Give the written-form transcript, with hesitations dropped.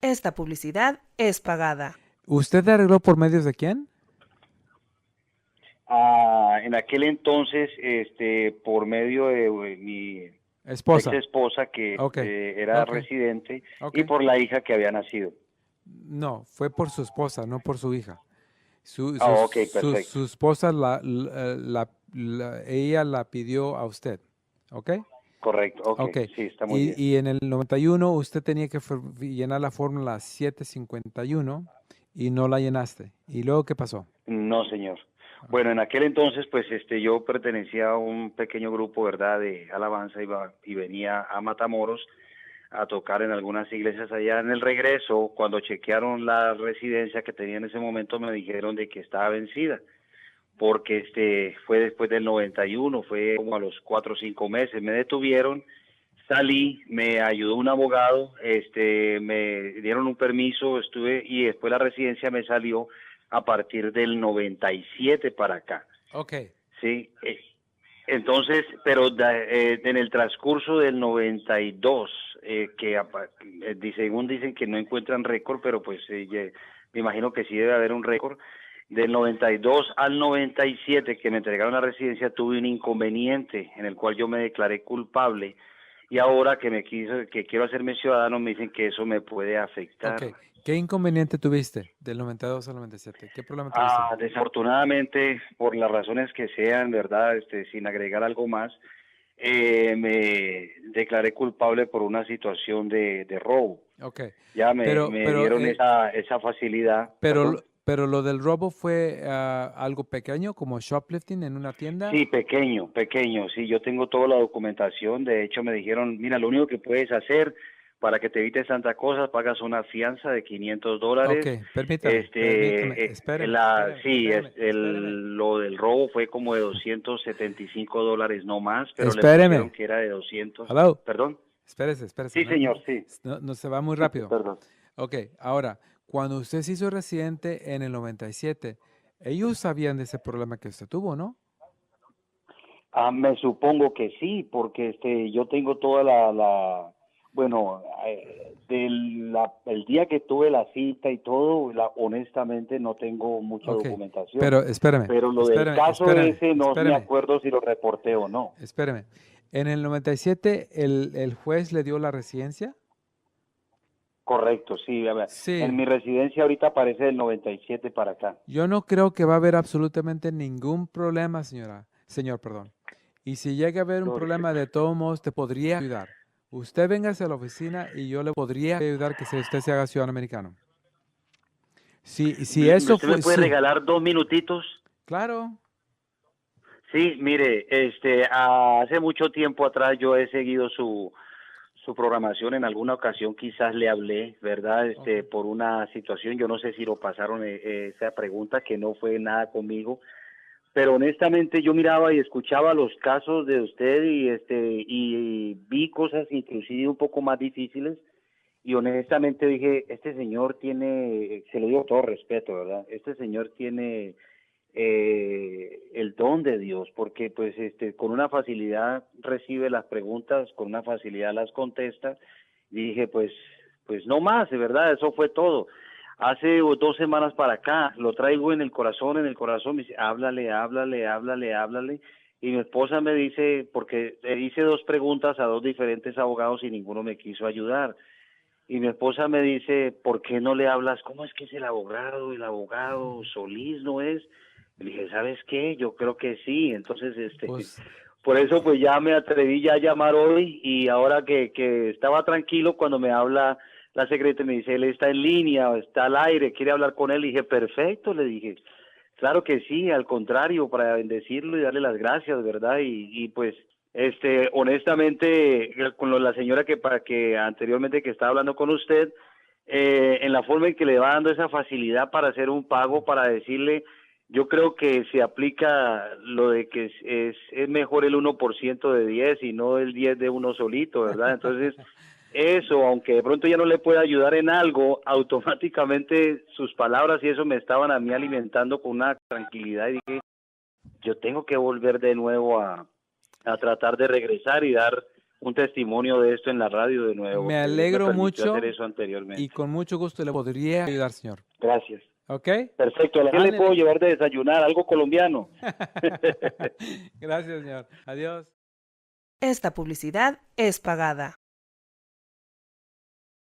Esta publicidad es pagada. ¿Usted arregló por medios de quién? En aquel entonces, por medio de mi ex Esposa. esposa que Ok, era ok, residente ok. y por la hija que había nacido. No, fue por su esposa, no por su hija. Ok, perfecto. Su esposa, ella la pidió a usted. ¿Ok? Correcto, ok, Ok. sí, está muy bien. Y en el 91 usted tenía que llenar la fórmula 751 y no la llenaste. ¿Y luego qué pasó? No, señor. Ok. Bueno, en aquel entonces, pues, yo pertenecía a un pequeño grupo, ¿verdad?, de alabanza y venía a Matamoros a tocar en algunas iglesias allá. En el regreso, cuando chequearon la residencia que tenía en ese momento, me dijeron de que estaba vencida, porque fue después del 91, fue como a los 4 o 5 meses. Me detuvieron, salí, me ayudó un abogado, me dieron un permiso, estuve y después la residencia me salió a partir del 97 para acá, Ok. ¿sí? Entonces, pero en el transcurso del 92, según dicen que no encuentran récord, pero pues me imagino que sí debe haber un récord. Del 92 al 97 que me entregaron la residencia, tuve un inconveniente en el cual yo me declaré culpable y ahora que quiero hacerme ciudadano, me dicen que eso me puede Ok. afectar. ¿Qué inconveniente tuviste del 92 al 97? ¿Qué problema tuviste? Desafortunadamente, por las razones que sean, ¿verdad? Sin agregar algo más, me declaré culpable por una situación de robo. Ok. Ya Pero, me pero, dieron esa facilidad, perdón. pero lo del robo fue algo pequeño, como shoplifting en una tienda. Sí, pequeño, pequeño, sí, yo tengo toda la documentación. De hecho me dijeron, mira, lo único que puedes hacer para que te evites tantas cosas, pagas una fianza de Ok, $500. permítame, espéreme, espéreme, Sí, espéreme, espéreme, lo del robo fue como de $275, no más, pero le pusieron espéreme. que era de 200. Hello, ¿Perdón? espérese, Sí, señor, sí. no se va muy rápido. Perdón. Ok, ahora, cuando usted se hizo residente en el 97, ellos sabían de ese problema que usted tuvo, ¿no? Me supongo que sí, porque yo tengo toda bueno, el día que tuve la cita y todo, honestamente no tengo mucha Ok, documentación, pero espérame, pero lo del espérame, caso espérame, ese no me espérame, acuerdo si lo reporté o no. espérame. En el 97, el juez le dio la residencia. Correcto, sí, a ver, en Sí, mi residencia ahorita aparece del 97 para acá. yo no creo que va a haber absolutamente ningún problema, señor, perdón. Y si llega a haber un Gloria. problema, de todos modos, te podría ayudar. Usted véngase a la oficina y yo le podría ayudar que usted se haga ciudadano americano. Si eso ¿Usted me fue, puede sí, regalar 2 minutitos? claro, Sí, mire, hace mucho tiempo atrás yo he seguido su programación. En alguna ocasión quizás le hablé, ¿verdad? ok. Por una situación, yo no sé si lo pasaron esa pregunta, que no fue nada conmigo, pero honestamente yo miraba y escuchaba los casos de usted y vi cosas inclusive un poco más difíciles y honestamente dije, este señor tiene, se lo digo con todo respeto, ¿verdad? Este señor tiene el don de Dios, porque pues con una facilidad recibe las preguntas, con una facilidad las contesta, y dije pues no más, de verdad, eso fue todo. Hace 2 semanas para acá, lo traigo en el corazón, me dice, háblale, háblale, háblale, háblale, y mi esposa me dice, porque le hice 2 preguntas a 2 diferentes abogados y ninguno me quiso ayudar, y mi esposa me dice, ¿por qué no le hablas? ¿Cómo es que es el abogado Solís no es? Le dije, ¿sabes qué? Yo creo que sí. Entonces, Pues, por eso pues ya me atreví ya a llamar hoy y ahora que estaba tranquilo cuando me habla la secretaria, me dice, él está en línea, está al aire, quiere hablar con él. Le dije, perfecto, le dije, claro que sí, al contrario, para bendecirlo y darle las gracias, ¿verdad? Y pues, honestamente, la señora para que anteriormente que estaba hablando con usted, en la forma en que le va dando esa facilidad para hacer un pago, para decirle, yo creo que se aplica lo de que es mejor el 1% de 10 y no el 10 de uno solito, ¿verdad? Entonces, eso, aunque de pronto ya no le pueda ayudar en algo, automáticamente sus palabras y eso me estaban a mí alimentando con una tranquilidad y dije, yo tengo que volver de nuevo a tratar de regresar y dar un testimonio de esto en la radio de nuevo. Me que Dios alegro permitió mucho hacer eso anteriormente. y con mucho gusto le podría ayudar, señor. Gracias. ¿Ok? Perfecto. ¿A qué le Ándele. puedo llevar de desayunar? ¿Algo colombiano? Gracias, señor. Adiós. Esta publicidad es pagada.